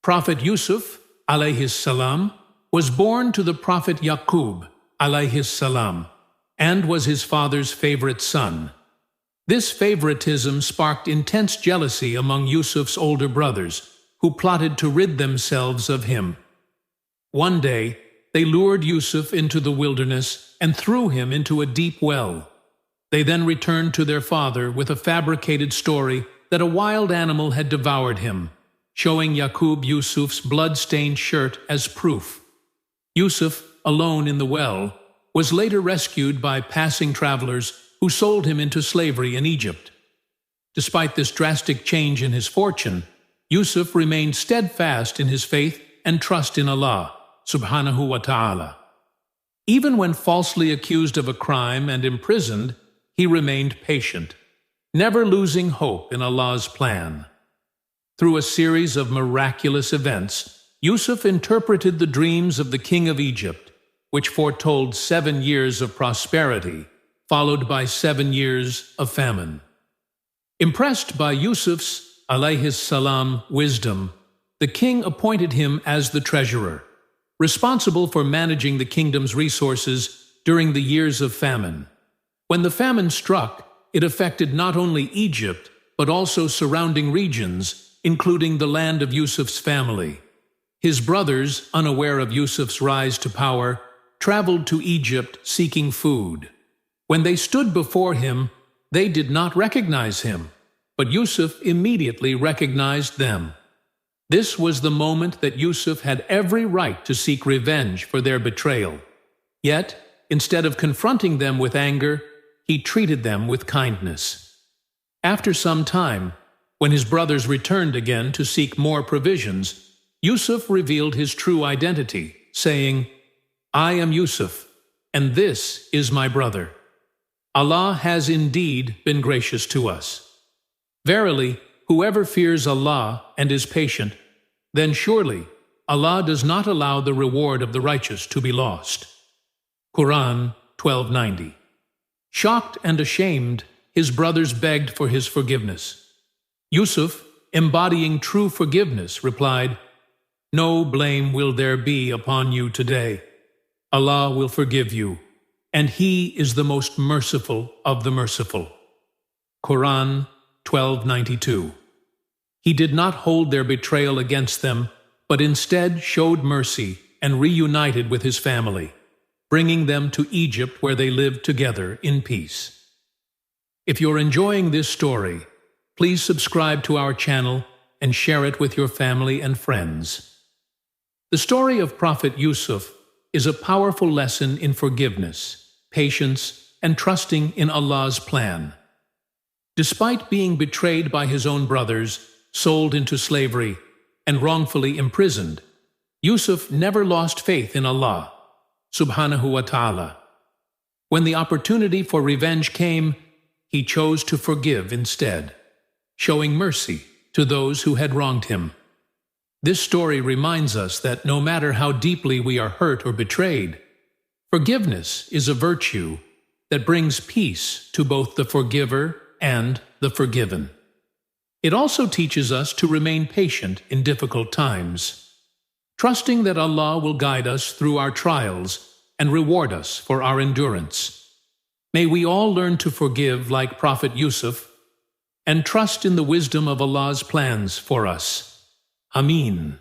Prophet Yusuf, Alayhis-Salam, was born to the Prophet Yaqub, Alayhis-Salam, and was his father's favorite son. This favoritism sparked intense jealousy among Yusuf's older brothers, who plotted to rid themselves of him. One day, they lured Yusuf into the wilderness and threw him into a deep well. They then returned to their father with a fabricated story that a wild animal had devoured him, showing Yaqub Yusuf's blood-stained shirt as proof. Yusuf, alone in the well, was later rescued by passing travelers who sold him into slavery in Egypt. Despite this drastic change in his fortune, Yusuf remained steadfast in his faith and trust in Allah, Subhanahu Wa Ta'ala. Even when falsely accused of a crime and imprisoned, he remained patient, never losing hope in Allah's plan. Through a series of miraculous events, Yusuf interpreted the dreams of the king of Egypt, which foretold 7 years of prosperity, followed by 7 years of famine. Impressed by Yusuf's, Alayhis-Salam, wisdom, the king appointed him as the treasurer, responsible for managing the kingdom's resources during the years of famine. When the famine struck, it affected not only Egypt, but also surrounding regions, including the land of Yusuf's family. His brothers, unaware of Yusuf's rise to power, traveled to Egypt seeking food. When they stood before him, they did not recognize him, but Yusuf immediately recognized them. This was the moment that Yusuf had every right to seek revenge for their betrayal. Yet, instead of confronting them with anger, he treated them with kindness. After some time, when his brothers returned again to seek more provisions, Yusuf revealed his true identity, saying, "I am Yusuf, and this is my brother. Allah has indeed been gracious to us. Verily, whoever fears Allah and is patient, then surely Allah does not allow the reward of the righteous to be lost." Quran 12:90. Shocked and ashamed, his brothers begged for his forgiveness. Yusuf, embodying true forgiveness, replied, "No blame will there be upon you today. Allah will forgive you, and He is the most merciful of the merciful." Quran 12:92. He did not hold their betrayal against them, but instead showed mercy and reunited with his family, bringing them to Egypt where they lived together in peace. If you're enjoying this story, please subscribe to our channel and share it with your family and friends. The story of Prophet Yusuf is a powerful lesson in forgiveness, patience, and trusting in Allah's plan. Despite being betrayed by his own brothers, sold into slavery, and wrongfully imprisoned, Yusuf never lost faith in Allah, Subhanahu Wa Ta'ala. When the opportunity for revenge came, he chose to forgive instead, showing mercy to those who had wronged him. This story reminds us that no matter how deeply we are hurt or betrayed, forgiveness is a virtue that brings peace to both the forgiver and the forgiven. It also teaches us to remain patient in difficult times, trusting that Allah will guide us through our trials and reward us for our endurance. May we all learn to forgive like Prophet Yusuf and trust in the wisdom of Allah's plans for us. Ameen.